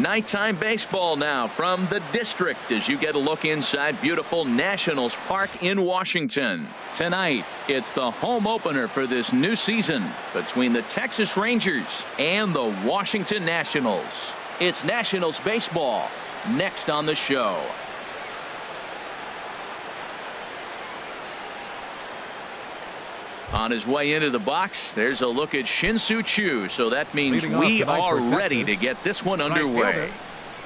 Nighttime baseball now from the district as you get a look inside beautiful Nationals Park in Washington. Tonight, it's the home opener for this new season between the Texas Rangers and the Washington Nationals. It's Nationals baseball next on the show. On his way into the box, there's a look at Shin-Soo Choo, so that means we are ready to get this one underway.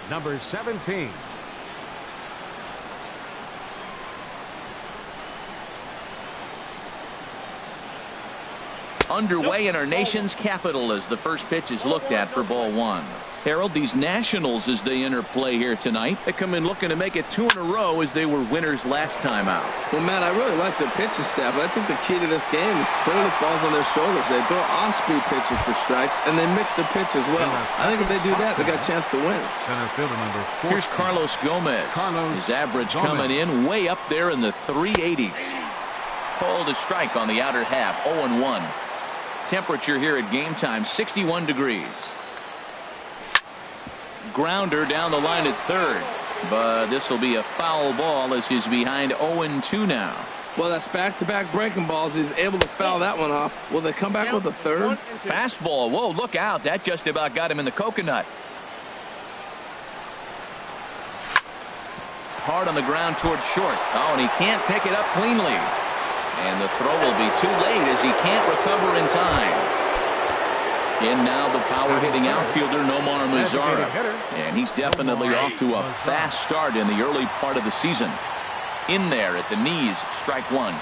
Number 17. Underway in our nation's capital as the first pitch is looked at for ball one. Harold, these Nationals, as they enter play here tonight, they come in looking to make it 2 in a row as they were winners last time out. Well, Matt, I really like the pitching staff, but I think the key to this game is clearly falls on their shoulders. They throw off-speed pitches for strikes, and they mix the pitch as well. I think if they do that, they got a chance to win. Center fielder number 4. Here's Carlos Gomez. His average coming in way up there in the 380s. Called a strike on the outer half, 0-1. Temperature here at game time, 61 degrees. Grounder down the line at third, but this will be a foul ball as he's behind 0-2 now. Well, that's back-to-back breaking balls. He's able to foul that one off. Will they come back with a third? Fastball. Whoa, look out. That just about got him in the coconut. Hard on the ground towards short. Oh, and he can't pick it up cleanly. And the throw will be too late as he can't recover in time. In now the power-hitting outfielder Nomar Mazara. And he's definitely off to a fast start in the early part of the season. In there at the knees, strike one.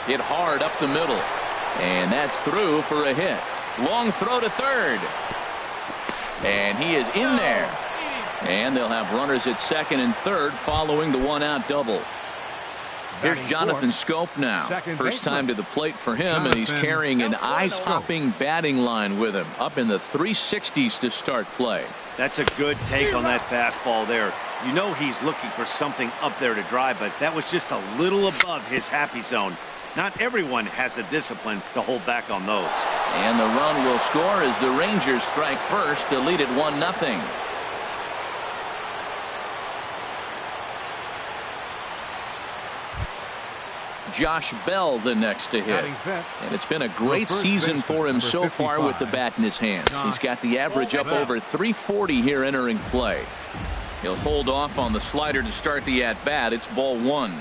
Hit hard up the middle. And that's through for a hit. Long throw to third. And he is in there. And they'll have runners at second and third following the one-out double. Here's Jonathan Scope now. First time to the plate for him, and he's carrying an eye-popping batting line with him. Up in the 360s to start play. That's a good take on that fastball there. You know he's looking for something up there to drive, but that was just a little above his happy zone. Not everyone has the discipline to hold back on those. And the run will score as the Rangers strike first to lead it 1-0. Josh Bell the next to hit. And it's been a great season for him so far with the bat in his hands. He's got the average up over 340 here entering play. He'll hold off on the slider to start the at-bat. It's ball one.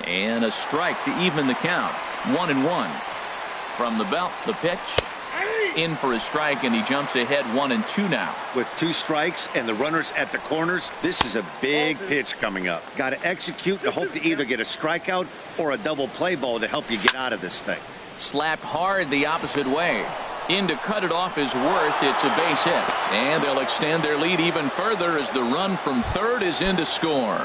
And a strike to even the count. 1-1. From the belt, the pitch. In for a strike, and he jumps ahead 1-2 now. With 2 strikes and the runners at the corners, this is a big pitch coming up. Got to execute to hope to either get a strikeout or a double play ball to help you get out of this thing. Slapped hard the opposite way. In to cut it off is Worth. It's a base hit. And they'll extend their lead even further as the run from third is in to score.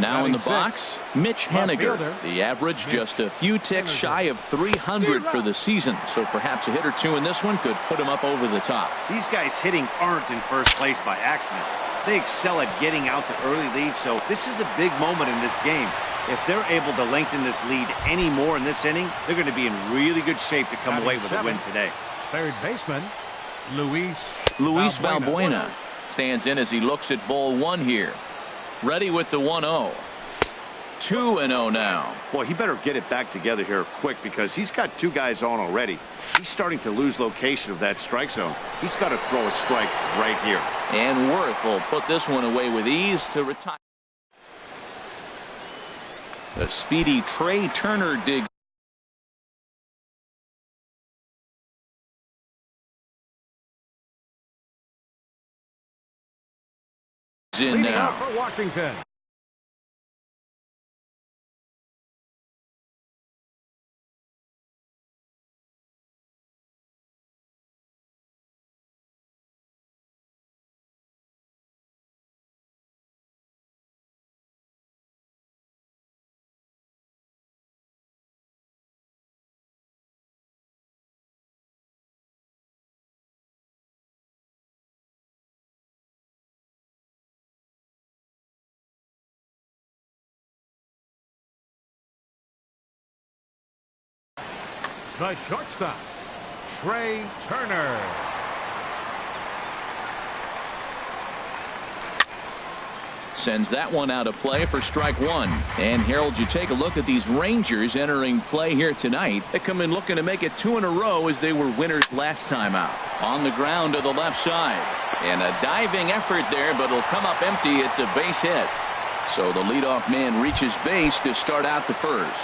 Now in the box, Mitch Haniger. The average just a few ticks shy of 300 for the season. So perhaps a hit or two in this one could put him up over the top. These guys hitting aren't in first place by accident. They excel at getting out to early leads, so this is the big moment in this game. If they're able to lengthen this lead any more in this inning, they're going to be in really good shape to come away with a win today. Third baseman, Luis Valbuena stands in as he looks at ball one here. Ready with the 1-0. 2-0 now. Boy, he better get it back together here quick because he's got 2 guys on already. He's starting to lose location of that strike zone. He's got to throw a strike right here. And Worth will put this one away with ease to retire. A speedy Trey Turner dig. In now. For Washington. The shortstop, Trey Turner. Sends that one out of play for strike one. And Harold, you take a look at these Rangers entering play here tonight. They come in looking to make it 2 in a row as they were winners last time out. On the ground to the left side. And a diving effort there, but it'll come up empty. It's a base hit. So the leadoff man reaches base to start out the first.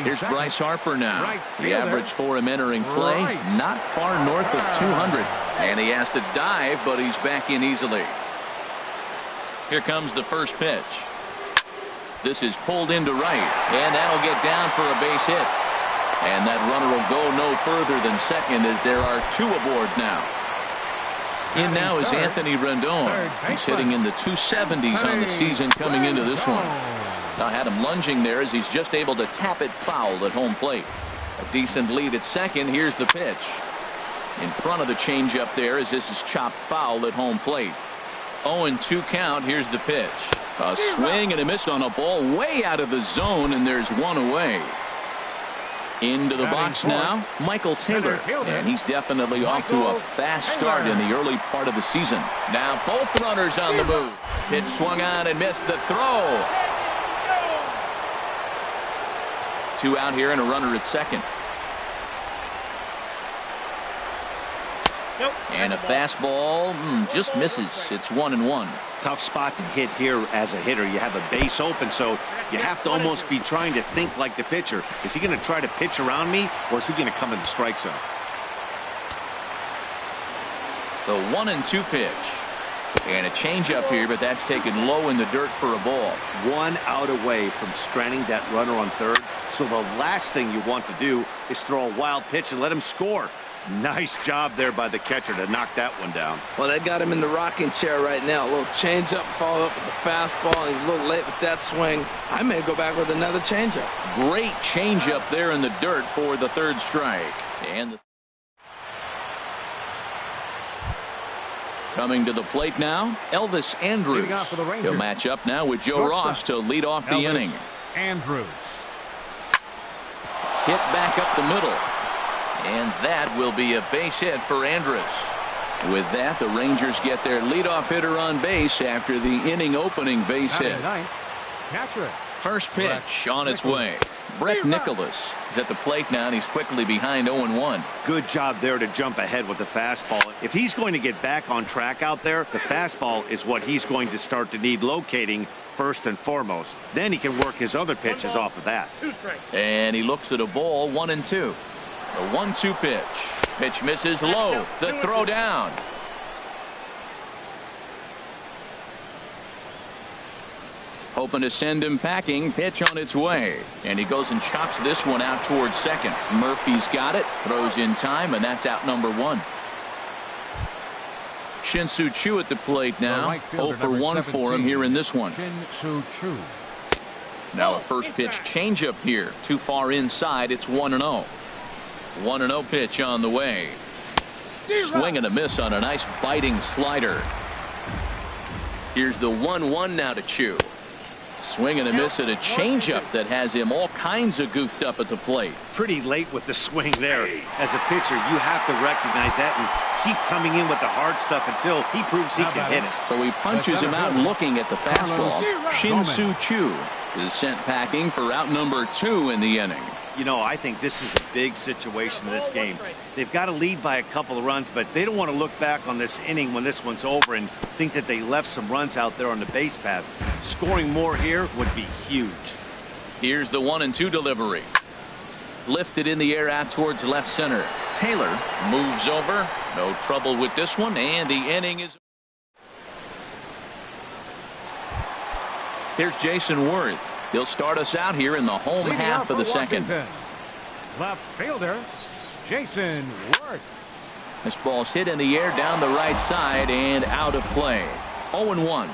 Here's Bryce Harper now. The average for him entering play, not far north of 200. And he has to dive, but he's back in easily. Here comes the first pitch. This is pulled into right, and that'll get down for a base hit. And that runner will go no further than second as there are 2 aboard now. In now is Anthony Rendon. He's hitting in the 270s on the season coming into this one. I had him lunging there as he's just able to tap it foul at home plate. A decent lead at second. Here's the pitch. In front of the changeup there as this is chopped foul at home plate. 0-2 count. Here's the pitch. A swing and a miss on a ball way out of the zone, and there's one away. Into the box now, Michael Taylor, and he's definitely off to a fast start in the early part of the season. Now both runners on the move. Pitch swung on and missed the throw. 2 out here and a runner at second. And a fastball just misses. It's 1-1. Tough spot to hit here as a hitter. You have a base open, so you have to almost be trying to think like the pitcher. Is he going to try to pitch around me, or is he going to come in the strike zone? The 1-2 pitch. And a changeup here, but that's taken low in the dirt for a ball. 1 out away from stranding that runner on third. So the last thing you want to do is throw a wild pitch and let him score. Nice job there by the catcher to knock that one down. Well, they got him in the rocking chair right now. A little changeup, follow up with the fastball. He's a little late with that swing. I may go back with another changeup. Great changeup there in the dirt for the third strike. And coming to the plate now, Elvis Andrus. He'll match up now with Joe Ross to lead off the inning. Andrus. Hit back up the middle. And that will be a base hit for Andrus. With that, the Rangers get their leadoff hitter on base after the inning opening base hit. First pitch on its way. Brett Nicholas is at the plate now, and he's quickly behind 0-1. Good job there to jump ahead with the fastball. If he's going to get back on track out there, the fastball is what he's going to start to need locating first and foremost. Then he can work his other pitches off of that. And he looks at a ball, 1-2. The 1-2 pitch. Pitch misses low. The throw down. Hoping to send him packing. Pitch on its way. And he goes and chops this one out towards second. Murphy's got it. Throws in time, and that's out number 1. Shin-Soo Choo at the plate now. 0 for 1 for him here in this one. Shin-Soo Choo. Now a first pitch changeup here. Too far inside. It's 1-0. 1-0 pitch on the way. Swing and a miss on a nice biting slider. Here's the 1-1 now to Choo. Swing and a miss at a changeup that has him all kinds of goofed up at the plate. Pretty late with the swing there. As a pitcher, you have to recognize that and keep coming in with the hard stuff until he proves he can hit it. So he punches him out looking at the fastball. Shin-Soo Choo is sent packing for out number 2 in the inning. You know, I think this is a big situation in this game. They've got to lead by a couple of runs, but they don't want to look back on this inning when this one's over and think that they left some runs out there on the base path. Scoring more here would be huge. Here's the 1-2 delivery. Lifted in the air out towards left center. Taylor moves over. No trouble with this one, and the inning is. Here's Jason Worth. He'll start us out here in the home half of the second. Left fielder, Jason Worth. This ball's hit in the air down the right side and out of play. 0-1.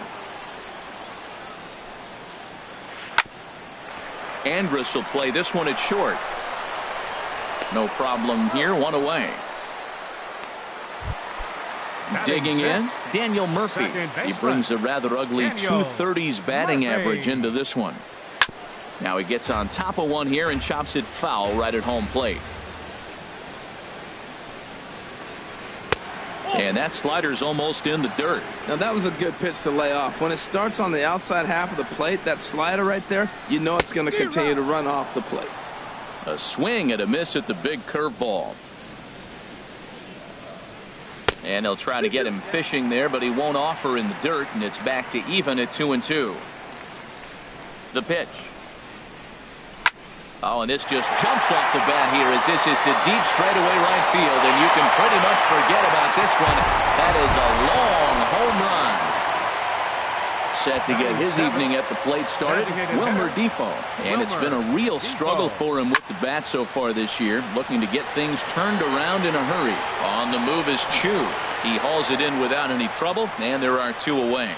Andrus will play this one at short. No problem here. 1 away. Digging in, Daniel Murphy. He brings a rather ugly 230s batting average into this one. Now he gets on top of one here and chops it foul right at home plate. And that slider's almost in the dirt. Now, that was a good pitch to lay off. When it starts on the outside half of the plate, that slider right there, you know it's going to continue to run off the plate. A swing and a miss at the big curveball. And he'll try to get him fishing there, but he won't offer in the dirt, and it's back to even at 2-2. The pitch. Oh, and this just jumps off the bat here as this is to deep straightaway right field, and you can pretty much forget about this one. That is a long home run. Set to get his evening at the plate started, Wilmer Defoe. And it's been a real struggle for him with the bat so far this year, looking to get things turned around in a hurry. On the move is Chu. He hauls it in without any trouble, and there are 2 away.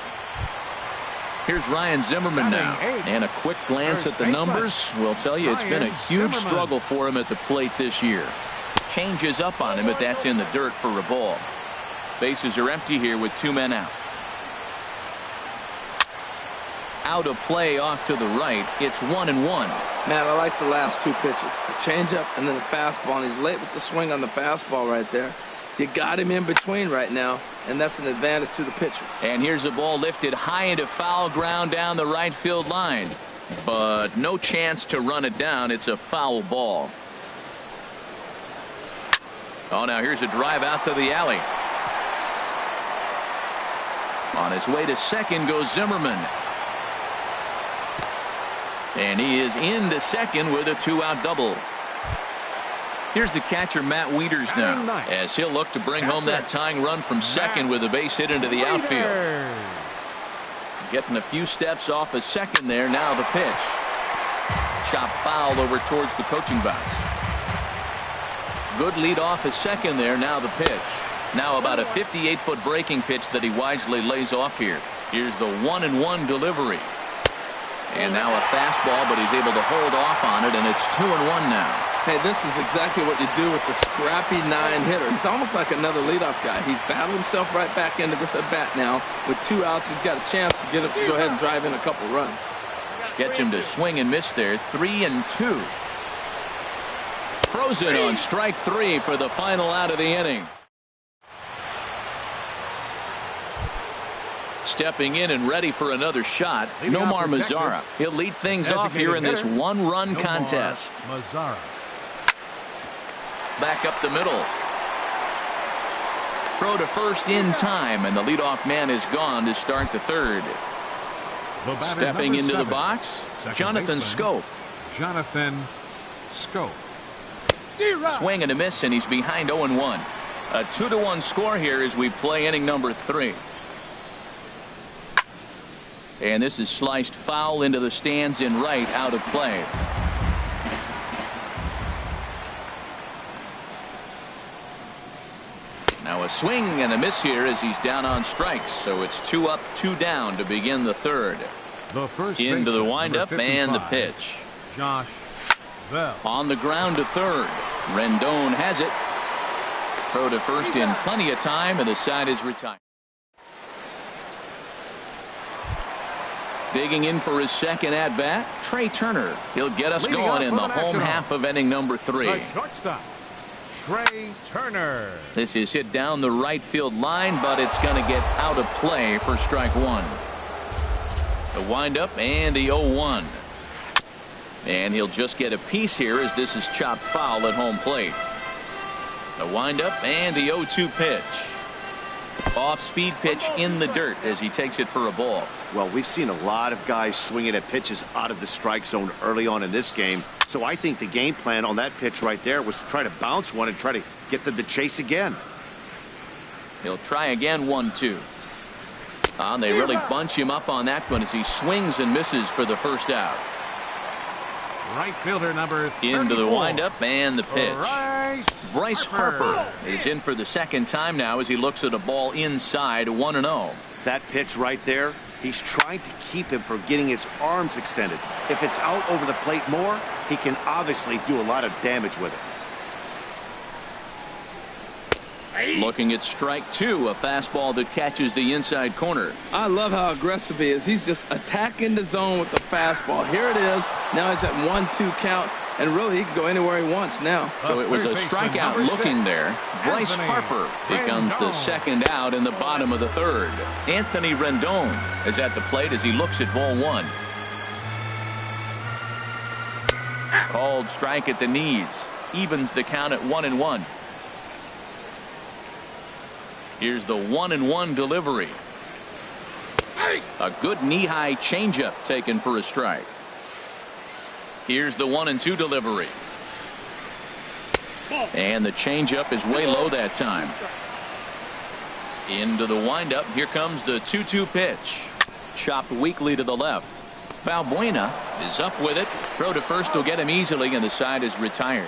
Here's Ryan Zimmerman now, and a quick glance at the numbers will tell you it's been a huge struggle for him at the plate this year. Changes up on him, but that's in the dirt for a ball. Bases are empty here with 2 men out. Out of play off to the right. It's 1-1. Man, I like the last 2 pitches. The changeup and then the fastball, and he's late with the swing on the fastball right there. You got him in between right now, and that's an advantage to the pitcher. And here's a ball lifted high into foul ground down the right field line. But no chance to run it down. It's a foul ball. Oh, now here's a drive out to the alley. On his way to second goes Zimmerman. And he is into second with a 2-out double. Here's the catcher, Matt Wieters, now, as he'll look to bring home that tying run from second with a base hit into the outfield. Getting a few steps off of second there. Now the pitch. Chopped foul over towards the coaching box. Good lead off of second there. Now the pitch. Now about a 58-foot breaking pitch that he wisely lays off here. Here's the 1-1 delivery. And now a fastball, but he's able to hold off on it, and it's 2-1 now. Hey, this is exactly what you do with the scrappy 9-hitter. He's almost like another leadoff guy. He's battled himself right back into this at bat now. With 2 outs, he's got a chance to get him to go ahead and drive in a couple runs. Gets him to swing and miss there. 3-2. Frozen on strike 3 for the final out of the inning. Stepping in and ready for another shot, Nomar Mazara. He'll lead things off here in this 1-run contest. Mazara. Back up the middle. Throw to first in time, and the leadoff man is gone to start the third. Stepping into the box, Jonathan Schoop. Jonathan Schoop. Swing and a miss, and he's behind 0-1. A 2-1 score here as we play inning number 3. And this is sliced foul into the stands in right, out of play. Now a swing and a miss here as he's down on strikes. So it's 2 up, 2 down to begin the third. Into the windup and the pitch. Josh Bell. On the ground to third. Rendon has it. Throw to first in plenty of time, and the side is retired. Digging in for his second at-bat, Trey Turner. He'll get us going in the home half of inning number 3. The shortstop, Trey Turner. This is hit down the right field line, but it's going to get out of play for strike 1. The windup and the 0-1. And he'll just get a piece here as this is chopped foul at home plate. The windup and the 0-2 pitch. Off-speed pitch in the dirt as he takes it for a ball. Well, we've seen a lot of guys swinging at pitches out of the strike zone early on in this game. So I think the game plan on that pitch right there was to try to bounce one and try to get them to chase again. He'll try again, 1-2. And they really bunch him up on that one as he swings and misses for the first out. Right fielder number 34. Into the windup and the pitch. Bryce Harper is in for the second time now as he looks at a ball inside, 1-0. That pitch right there, he's trying to keep him from getting his arms extended. If it's out over the plate more, he can obviously do a lot of damage with it. Looking at strike 2, a fastball that catches the inside corner. I love how aggressive he is. He's just attacking the zone with the fastball. Here it is. Now he's at 1-2 count, and really he can go anywhere he wants now. So it was a strikeout looking there. Bryce Harper becomes the second out in the bottom of the third. Anthony Rendon is at the plate as he looks at ball one. Called strike at the knees. Evens the count at 1-1. Here's the 1-1 delivery. A good knee-high changeup taken for a strike. Here's the 1-2 delivery. And the changeup is way low that time. Into the windup. Here comes the 2-2 pitch. Chopped weakly to the left. Valbuena is up with it. Throw to first will get him easily, and the side is retired.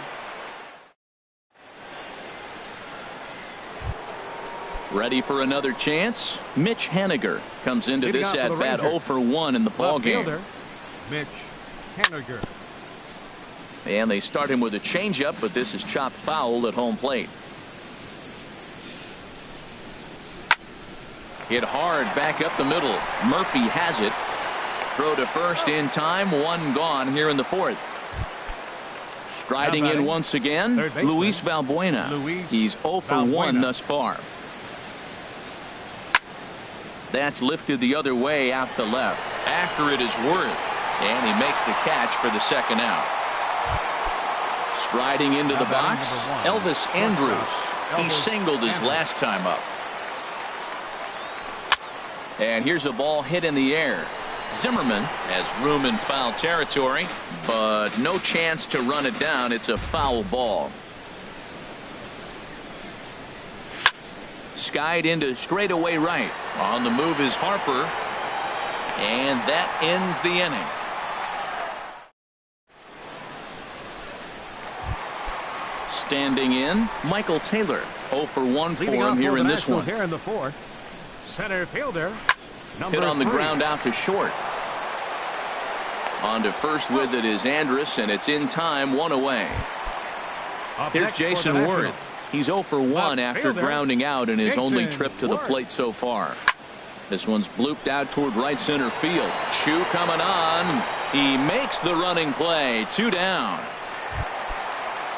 Ready for another chance? Mitch Haniger comes into this at bat 0 for 1 in the ball game. Mitch Haniger. And they start him with a changeup, but this is chopped foul at home plate. Hit hard back up the middle. Murphy has it. Throw to first in time. One gone here in the fourth. Striding in once again, Luis Valbuena. He's 0 for 1 thus far. That's lifted the other way out to left. After it is Worth. And he makes the catch for the second out. Striding into the box, Elvis Andrus. He singled his last time up. And here's a ball hit in the air. Zimmerman has room in foul territory, but no chance to run it down. It's a foul ball. Skied into straightaway right. On the move is Harper. And that ends the inning. Standing in, Michael Taylor. 0 for 1 for him here in this one. Here in the fourth. Center fielder. Hit on the ground out to short. On to first with it is Andrus, and it's in time, 1 away. Here's Jason Worth. He's 0 for 1 after grounding out in his only trip to the plate so far. This one's blooped out toward right center field. Chu coming on. He makes the running play. 2 down.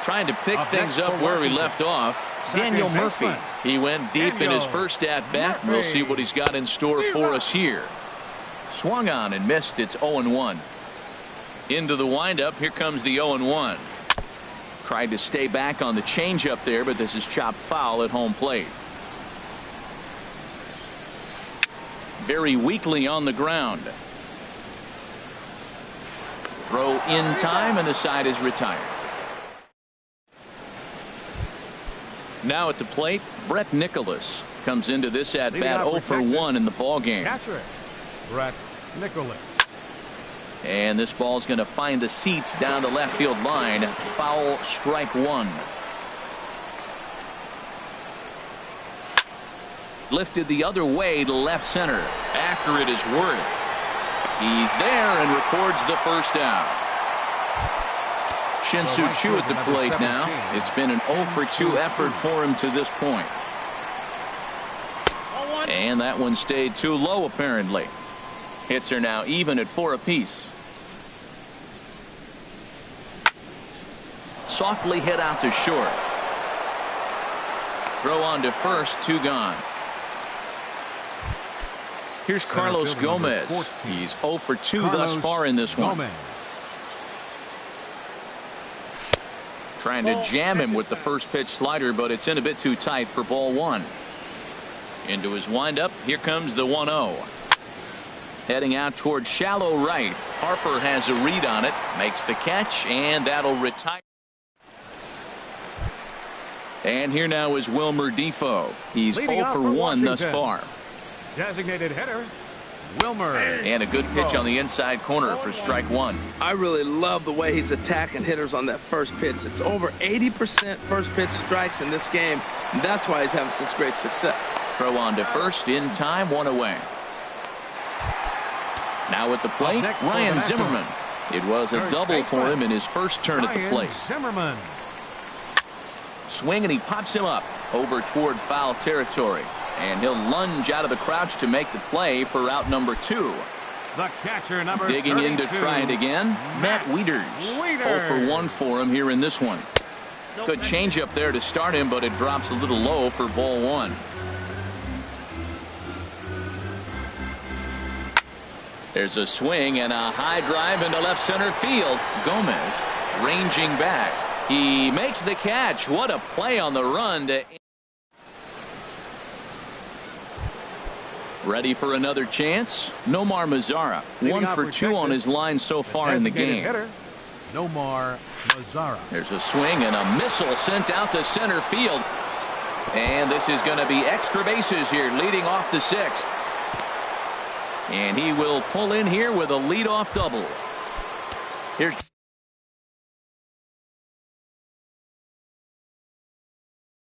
Trying to pick things up where he left off. Daniel Murphy. He went deep in his first at bat. We'll see what he's got in store for us here. Swung on and missed. It's 0-1. Into the windup. Here comes the 0-1. Tried to stay back on the changeup there, but this is chopped foul at home plate. Very weakly on the ground. Throw in time, and the side is retired. Now at the plate, Brett Nicholas comes into this at bat 0 for 1 in the ball game. Catcher, Brett Nicholas. And this ball's going to find the seats down the left field line. Foul, strike 1. Lifted the other way to left center. After it is Worth. He's there and records the first out. Shin-Soo Choo at the plate now. It's been an 0 for 2 effort for him to this point. And that one stayed too low apparently. Hits are now even at 4 apiece. Softly hit out to short. Throw on to first, 2 gone. Here's Carlos Gomez. He's 0 for 2 thus far in this one. Trying to jam him with the first pitch slider, but it's in a bit too tight for ball 1. Into his windup. Here comes the 1-0. Heading out toward shallow right. Harper has a read on it. Makes the catch, and that'll retire. And here now is Wilmer Defoe. He's 0 for 1 thus far. Designated hitter, Wilmer. And a good pitch on the inside corner for strike 1. I really love the way he's attacking hitters on that first pitch. It's over 80% first pitch strikes in this game. And that's why he's having such great success. Throw on to first in time, 1 away. Now at the plate, Ryan Zimmerman. It was a double for him in his first turn at the plate. Zimmerman. Swing, and he pops him up over toward foul territory. And he'll lunge out of the crouch to make the play for out number 2. The catcher, number Digging in to 32. try it again, Matt Wieters. 0 for 1 for him here in this one. Good change up there to start him, but it drops a little low for ball 1. There's a swing and a high drive into left center field. Gomez ranging back. He makes the catch. What a play on the run to... Ready for another chance? Nomar Mazara, 1 for 2 on his line so far in the game. Hitter, Nomar Mazara. There's a swing and a missile sent out to center field. And this is going to be extra bases here, leading off the 6th. And he will pull in here with a leadoff double. Here's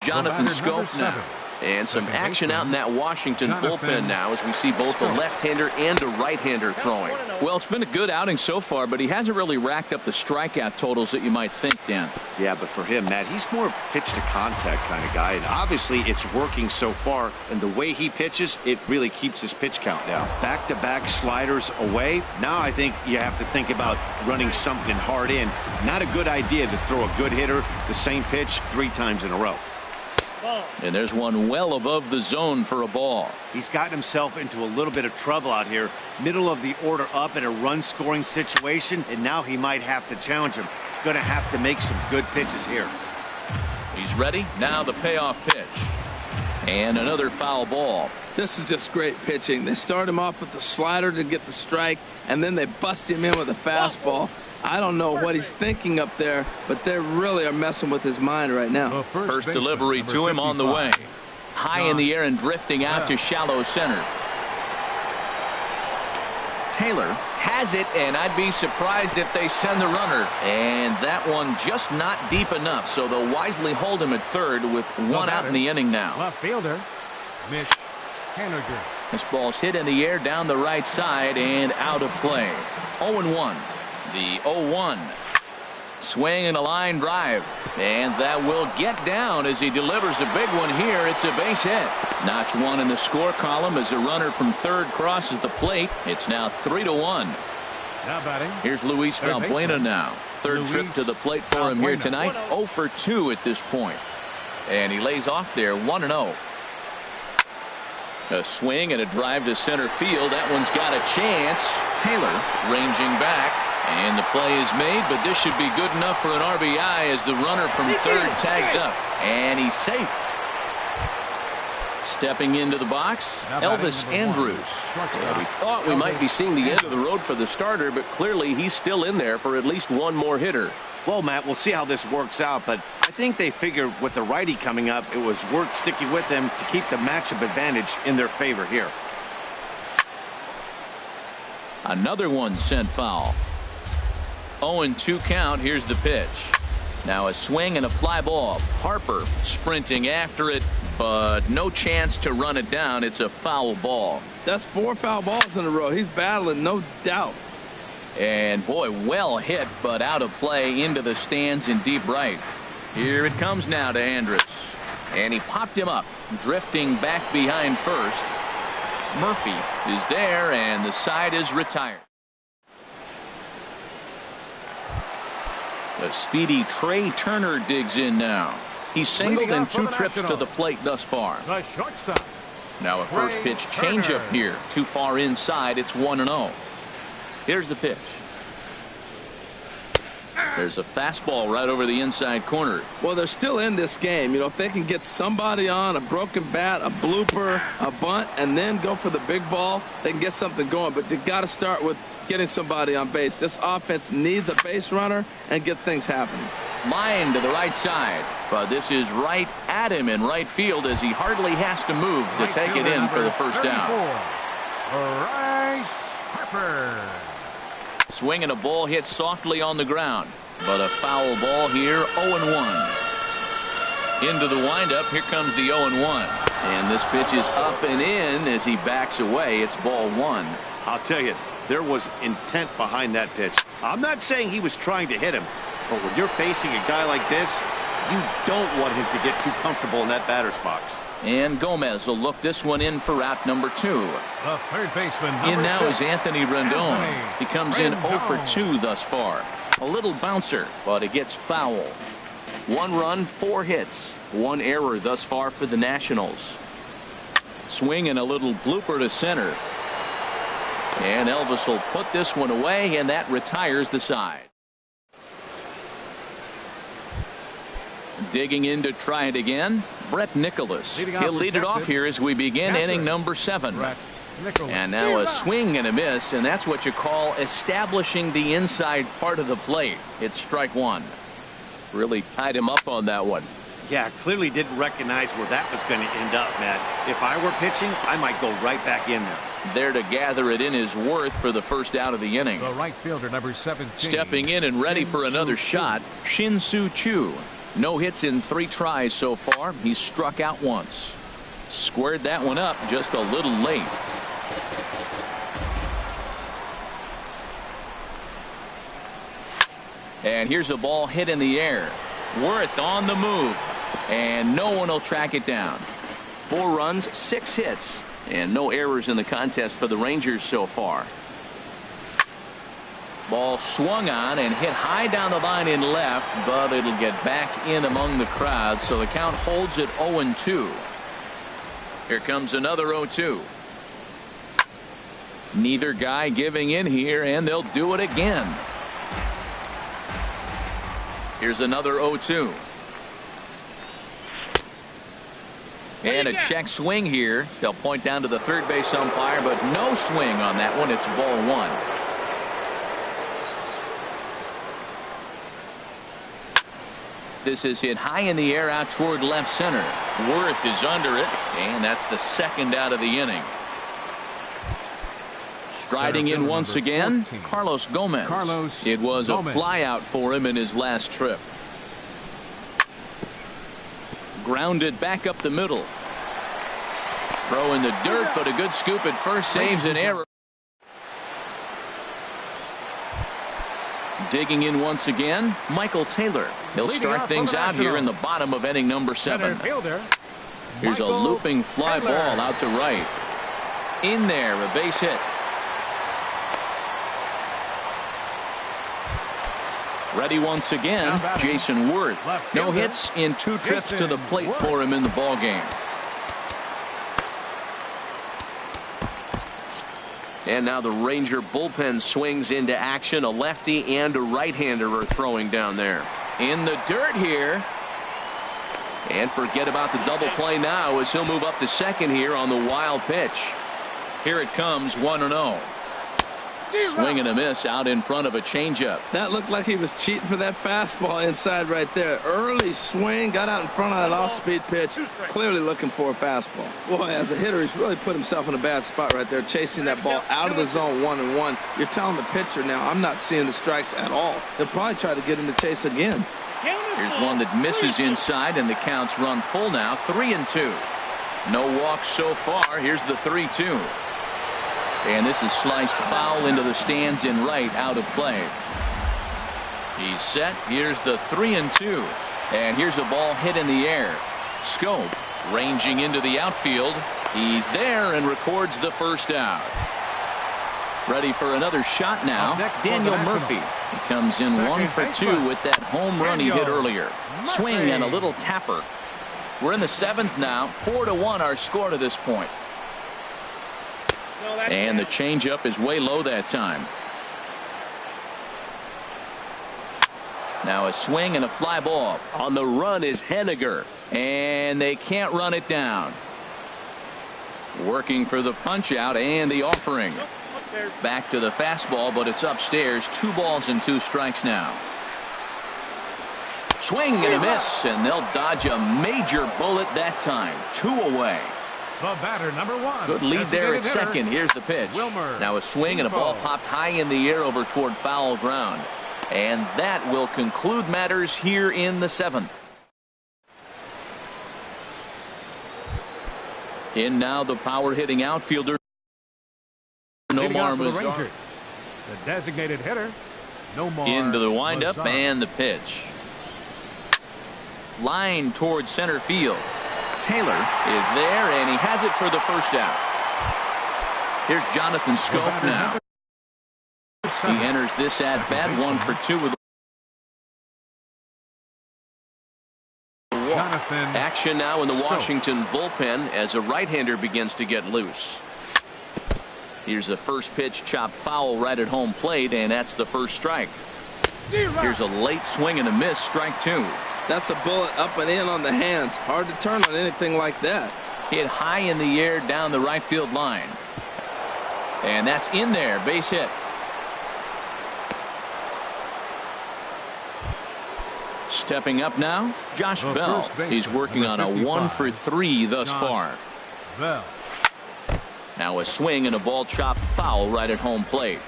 Jonathan Scope now. And some action out in that Washington bullpen now as we see both a left-hander and a right-hander throwing. Well, it's been a good outing so far, but he hasn't really racked up the strikeout totals that you might think, Dan. Yeah, but for him, Matt, he's more pitch-to-contact kind of guy, and obviously it's working so far, and the way he pitches, it really keeps his pitch count down. Back-to-back sliders away. Now I think you have to think about running something hard in. Not a good idea to throw a good hitter the same pitch 3 times in a row. And there's one well above the zone for a ball. He's gotten himself into a little bit of trouble out here. Middle of the order up in a run-scoring situation, and now he might have to challenge him. Going to have to make some good pitches here. He's ready. Now the payoff pitch. And another foul ball. This is just great pitching. They start him off with the slider to get the strike, and then they bust him in with a fastball. I don't know what he's thinking up there, but they really are messing with his mind right now. First delivery to him on the way. High in the air and drifting out to shallow center. Taylor has it, and I'd be surprised if they send the runner. And that one just not deep enough, so they'll wisely hold him at third with 1 out in the inning now. Left fielder, Mitch Haniger. This ball's hit in the air down the right side and out of play. 0-1. The 0-1. Swing and a line drive. And that will get down as he delivers a big one here. It's a base hit. Notch 1 in the score column as a runner from third crosses the plate. It's now 3-1. Now batting. Here's Luis Valbuena now. Third trip to the plate for him here tonight. 0 for 2 at this point. And he lays off there 1-0. A swing and a drive to center field. That one's got a chance. Taylor ranging back. And the play is made, but this should be good enough for an RBI as the runner from third tags up. And he's safe. Stepping into the box, Elvis Andrus. Yeah, we thought we might be seeing the end of the road for the starter, but clearly he's still in there for at least one more hitter. Well, Matt, we'll see how this works out, but I think they figured with the righty coming up, it was worth sticking with them to keep the matchup advantage in their favor here. Another one sent foul. 0-2 count. Here's the pitch. Now a swing and a fly ball. Harper sprinting after it, but no chance to run it down. It's a foul ball. That's 4 foul balls in a row. He's battling, no doubt. And boy, well hit, but out of play into the stands in deep right. Here it comes now to Andrus. And he popped him up, drifting back behind first. Murphy is there, and the side is retired. The speedy Trey Turner digs in now. He's singled in 2 trips to the plate thus far. The shortstop. Now a first pitch changeup here. Too far inside. It's 1-0. Here's the pitch. There's a fastball right over the inside corner. Well, they're still in this game. You know, if they can get somebody on, a broken bat, a blooper, a bunt, and then go for the big ball, they can get something going. But they've got to start with getting somebody on base. This offense needs a base runner and get things happening. Line to the right side, but this is right at him in right field as he hardly has to move to take it in for the first down. Bryce Harper. Swing and a ball hit softly on the ground, but a foul ball here. 0-1. Into the windup. Here comes the 0-1, and this pitch is up and in as he backs away. It's ball 1. I'll tell you, there was intent behind that pitch. I'm not saying he was trying to hit him, but when you're facing a guy like this, You don't want him to get too comfortable in that batter's box. And Gomez will look this one in for out number 2. The third baseman, In now 6, is Anthony Rendon. Anthony He comes in 0 for Rendon. 2 thus far. A little bouncer, but it gets foul. 1 run, 4 hits. 1 error thus far for the Nationals. Swing and a little blooper to center. And Elvis will put this one away, and that retires the side. Digging in to try it again, Brett Nicholas. He'll lead it off here as we begin inning number 7. Brett Nicholas. And now a swing and a miss, and that's what you call establishing the inside part of the plate. It's strike 1. Really tied him up on that one. Yeah, clearly didn't recognize where that was going to end up, Matt. If I were pitching, I might go right back in there. There to gather it in is Worth for the first out of the inning. The right fielder, number 17. Stepping in and ready for another shot, Shin-Soo Choo. No hits in 3 tries so far. He's struck out once. Squared that one up just a little late. And here's a ball hit in the air. Worth on the move. And no one will track it down. 4 runs, 6 hits. And no errors in the contest for the Rangers so far. Ball swung on and hit high down the line in left, but it'll get back in among the crowd, so the count holds at 0-2. Here comes another 0-2. Neither guy giving in here, and they'll do it again. Here's another 0-2. And a check swing here. They'll point down to the third base umpire, but no swing on that one. It's ball 1. This is hit high in the air out toward left center. Worth is under it, and that's the second out of the inning. Striding in once again, Carlos Gomez. It was a fly out for him in his last trip. Grounded back up the middle. Throw in the dirt, but a good scoop at first saves an error. Digging in once again, Michael Taylor. He'll start things out here in the bottom of inning number 7. Here's a looping fly ball out to right. In there, a base hit. Ready once again, Jason Worth. No hits in 2 trips to the plate for him in the ballgame. And now the Ranger bullpen swings into action. A lefty and a right-hander are throwing down there. In the dirt here. And forget about the double play now as he'll move up to second here on the wild pitch. Here it comes, 1-0. Swing and a miss out in front of a changeup. That looked like he was cheating for that fastball inside right there. Early swing, got out in front of that off-speed pitch. Clearly looking for a fastball. Boy, as a hitter, he's really put himself in a bad spot right there, chasing that ball out of the zone 1-1. You're telling the pitcher now, I'm not seeing the strikes at all. They'll probably try to get him to chase again. Here's one that misses inside, and the count's run full now, 3-2. No walks so far. Here's the 3-2. And this is sliced foul into the stands in right, out of play. He's set. Here's the 3-2. And here's a ball hit in the air. Scope ranging into the outfield. He's there and records the first out. Ready for another shot now, Daniel Murphy. He comes in 1 for 2 with that home run he hit earlier. Swing and a little tapper. We're in the 7th now. 4-1 our score to this point. And the changeup is way low that time. Now a swing and a fly ball. On the run is Henniger. And they can't run it down. Working for the punch out and the offering. Back to the fastball, but it's upstairs. 2 balls and 2 strikes now. Swing and a miss, and they'll dodge a major bullet that time. 2 away. The batter, number 1. Good lead there at second. Here's the pitch. Now a swing and a ball popped high in the air over toward foul ground. And that will conclude matters here in the 7th. In now the power hitting outfielder, Nomar Mazar. The designated hitter, Nomar Into the windup Mazar. and the pitch. Line towards center field. Taylor is there, and he has it for the first out. Here's Jonathan Scope now. He enters this at bat 1 for 2 with a walk. Action now in the Washington bullpen as a right-hander begins to get loose. Here's the first pitch, chopped foul right at home plate, and that's the first strike. Here's a late swing and a miss, strike 2. That's a bullet up and in on the hands. Hard to turn on anything like that. Hit high in the air down the right field line. And that's in there, base hit. Stepping up now, Josh Bell. He's working on a 1 for 3 thus far. Now a swing and a ball chopped foul right at home plate.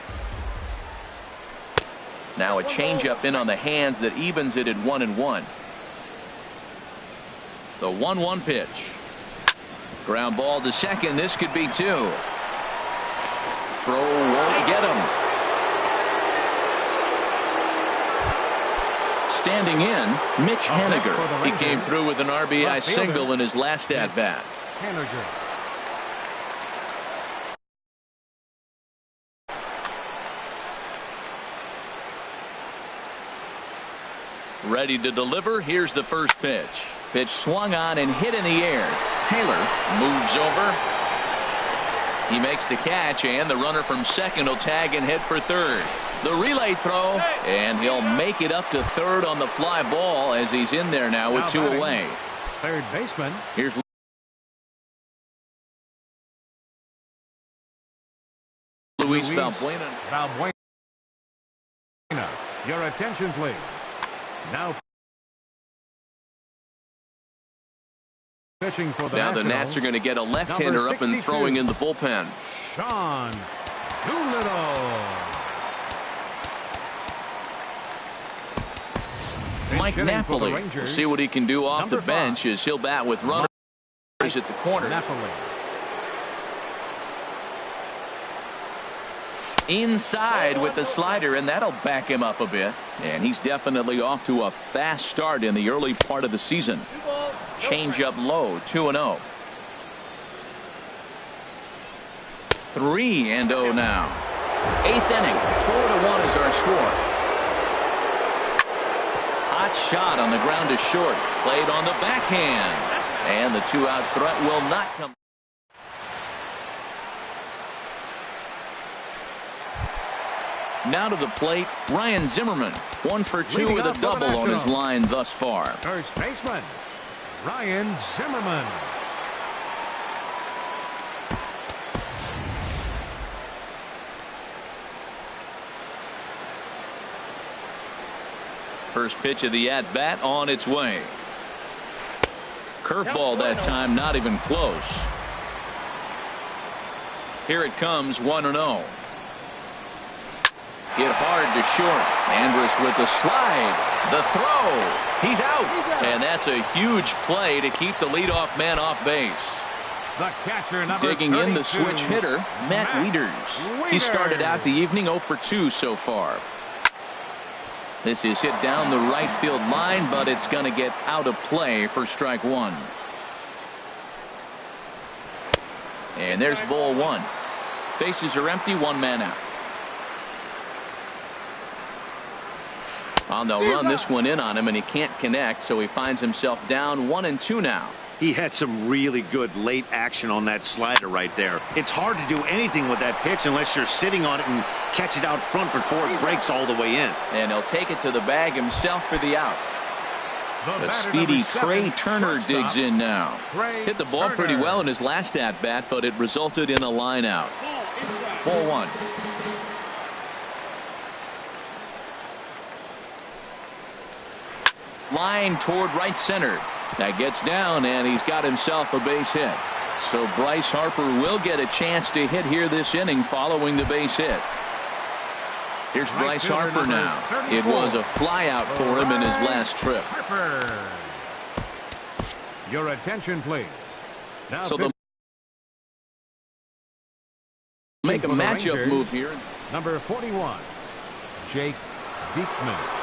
Now a changeup in on the hands that evens it at 1-1. The 1-1 pitch. Ground ball to second. This could be 2. Throw won't get him. Standing in, Mitch Haniger. He came through with an RBI single in his last at-bat. Ready to deliver. Here's the first pitch. Pitch swung on and hit in the air. Taylor moves over. He makes the catch, and the runner from second will tag and head for third. The relay throw, and he'll make it up to third on the fly ball as he's in there now with 2 away. Third baseman. Here's Luis Valbuena. Your attention, please. Now pitching for the Now the Nats are going to get a left-hander up and throwing in the bullpen. Sean Doolittle. Mike Napoli. We'll see what he can do off the bench as he'll bat with runners at the corner. Napoli. Inside with the slider, and that'll back him up a bit. And he's definitely off to a fast start in the early part of the season. Change up low, 2-0. 3-0 now. 8th inning, 4-1 is our score. Hot shot on the ground to short. Played on the backhand. And the 2-out threat will not come. Now to the plate, Ryan Zimmerman. 1 for 2 with a double on his line thus far. First baseman, Ryan Zimmerman. First pitch of the at-bat on its way. Curveball that time, not even close. Here it comes, 1-0. Hit hard to short. Andrus with the slide. The throw. He's out. And that's a huge play to keep the leadoff man off base. The catcher, number Digging 32, in the switch hitter, Matt Wieters. He started out the evening 0 for 2 so far. This is hit down the right field line, but it's going to get out of play for strike 1. And there's ball 1. Bases are empty, 1 man out. They'll run this one in on him, and he can't connect, so he finds himself down 1-2 now. He had some really good late action on that slider right there. It's hard to do anything with that pitch unless you're sitting on it and catch it out front before it breaks all the way in. And he'll take it to the bag himself for the out. The speedy Trey Turner digs in now. Hit the ball pretty well in his last at-bat, but it resulted in a line out. Ball 1. Line toward right center. That gets down, and he's got himself a base hit. So Bryce Harper will get a chance to hit here this inning following the base hit. Here's Bryce Harper now. It was a flyout for him in his last trip. Your attention, please. Now so they'll make a matchup move here. Number 41, Jake Diekman.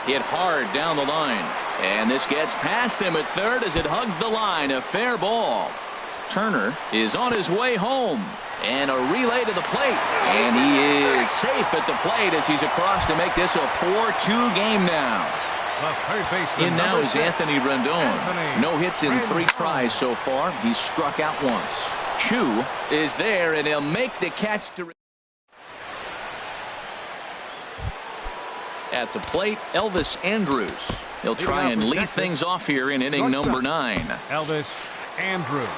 Hit hard down the line. And this gets past him at third as it hugs the line. A fair ball. Turner is on his way home. And a relay to the plate. And he is safe at the plate as he's across to make this a 4-2 game now. In now is Anthony Rendon. No hits in 3 tries so far. He's struck out once. Chu is there, and he'll make the catch to... At the plate, Elvis Andrus. He'll try and lead things off here in inning number 9. Elvis Andrus.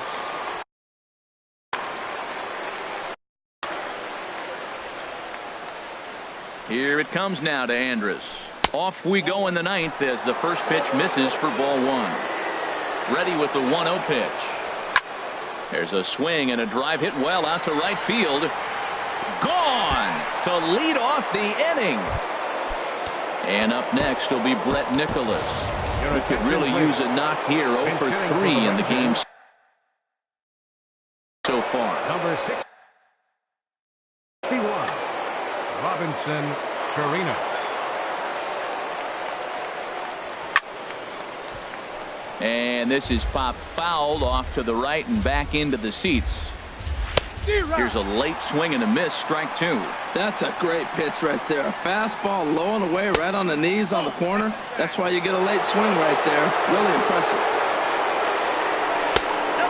Here it comes now to Andrus. Off we go in the 9th as the first pitch misses for ball 1. Ready with the 1-0 pitch. There's a swing and a drive hit well out to right field. Gone to lead off the inning. And up next will be Brett Nicholas. Who could really use a knock here. 0 for 3 in the game so far. Number 61, Robinson Chirino. And this is popped fouled off to the right and back into the seats. Here's a late swing and a miss, strike 2. That's a great pitch right there. A fastball low and away right on the knees on the corner. That's why you get a late swing right there. Really impressive.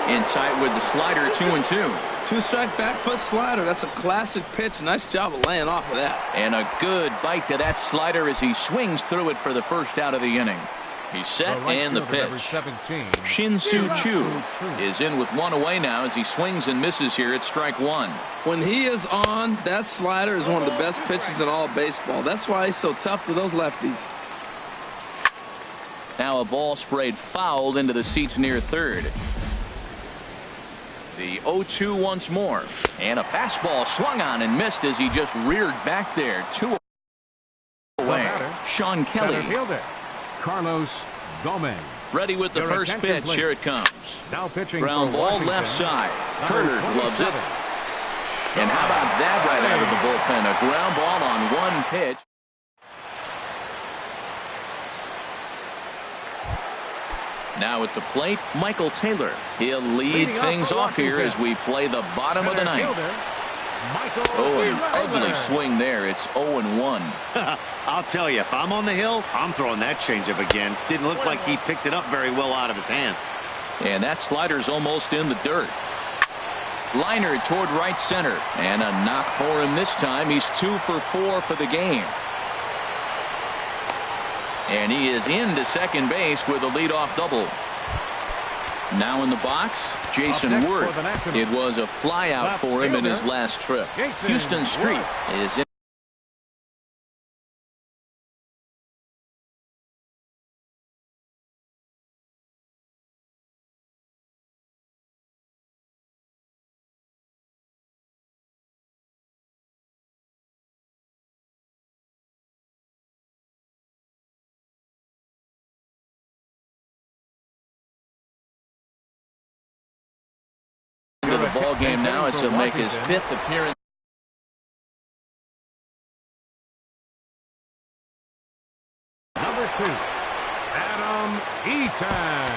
In tight with the slider, 2-2. 2-strike back foot slider. That's a classic pitch. Nice job of laying off of that. And a good bite to that slider as he swings through it for the first out of the inning. He's set and the pitch. Shin-Soo Choo is in with 1 away now as he swings and misses here at strike 1. When he is on, that slider is one of the best pitches in all of baseball. That's why he's so tough to those lefties. Now a ball sprayed fouled into the seats near third. The 0-2 once more. And a fastball swung on and missed as he just reared back there. 2 away. Sean Kelly. Carlos Gomez. Ready with the first pitch. Please. Here it comes. Now pitching Ground for ball Washington, left side. Kerner loves it. 27. And how about that right out of the bullpen? A ground ball on 1 pitch. Now at the plate, Michael Taylor. He'll lead things off here as we play the bottom of the 9th. Oh, an ugly swing there. It's 0-1. I'll tell you, if I'm on the hill, I'm throwing that changeup again. Didn't look like he picked it up very well out of his hand. And that slider's almost in the dirt. Liner toward right center. And a knock for him this time. He's 2 for 4 for the game. And he is into second base with a leadoff double. Now in the box, Jason Worth. It was a flyout for him in his last trip. Houston Street is in. To the ball game now as he'll make his 5th appearance. Number 2, Adam Eaton.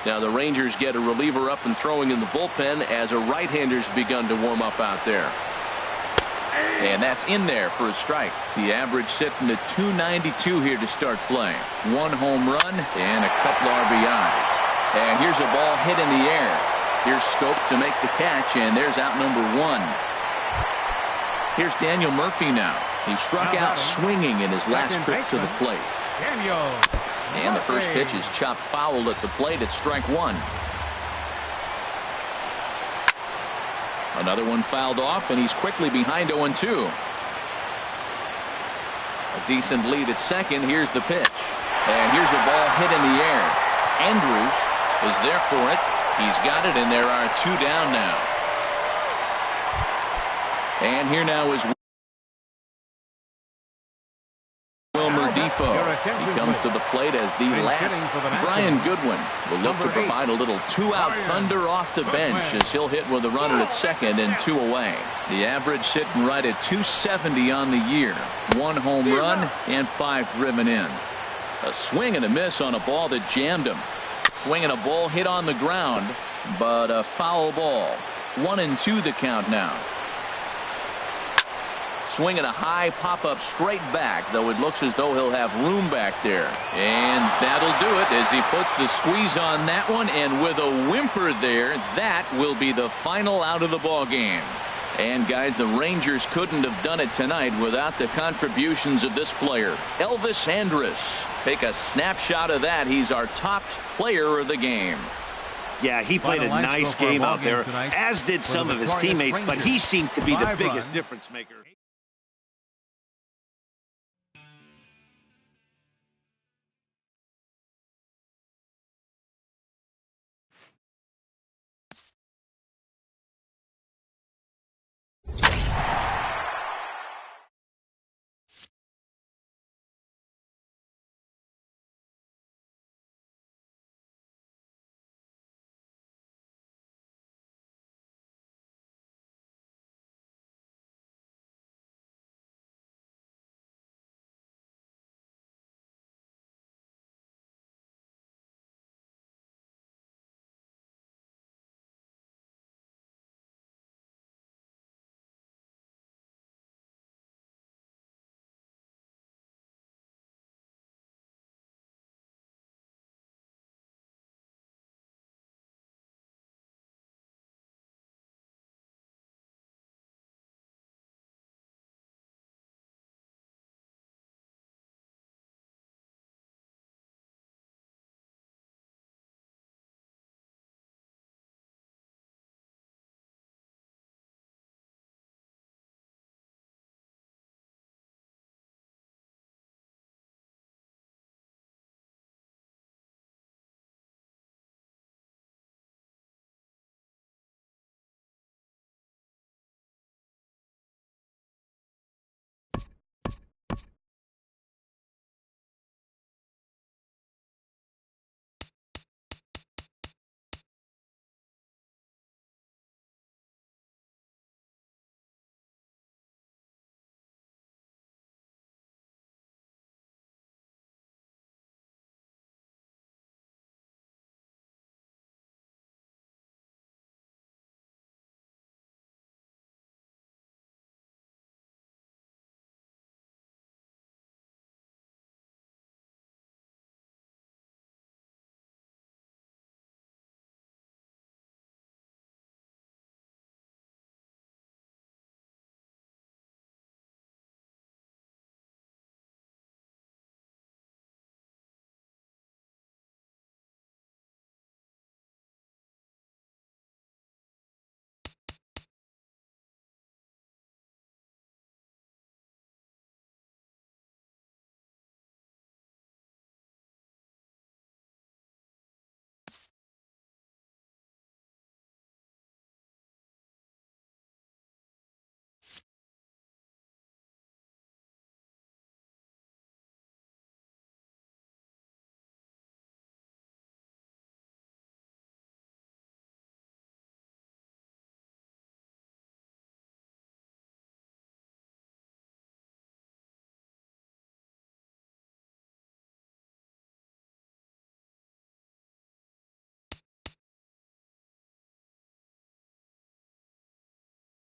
Now the Rangers get a reliever up and throwing in the bullpen as a right-hander's begun to warm up out there. And that's in there for a strike. The average sitting at 292 here to start play. 1 home run and a couple RBIs. And here's a ball hit in the air. Here's Scope to make the catch, and there's out number 1. Here's Daniel Murphy now. He struck out swinging in his last trip to the plate. And the first pitch is chopped foul at the plate at strike 1. Another one fouled off, and he's quickly behind 0-2. A decent lead at second. Here's the pitch. And here's a ball hit in the air. Andrus is there for it. He's got it, and there are 2 down now. And here now is Wilmer Defoe. He comes to the plate as the last. Brian Goodwin will look to provide a little two-out thunder off the bench as he'll hit with a runner at second and 2 away. The average sitting right at 270 on the year. 1 home run and 5 driven in. A swing and a miss on a ball that jammed him. Swing and a ball hit on the ground, but a foul ball. 1-2 the count now. Swinging a high pop-up straight back, though it looks as though he'll have room back there. And that'll do it as he puts the squeeze on that one, and with a whimper there, that will be the final out of the ball game. And guys, the Rangers couldn't have done it tonight without the contributions of this player, Elvis Andrus. Take a snapshot of that. He's our top player of the game. Yeah, he played a nice game out there, as did some of his teammates, but he seemed to be the biggest difference maker.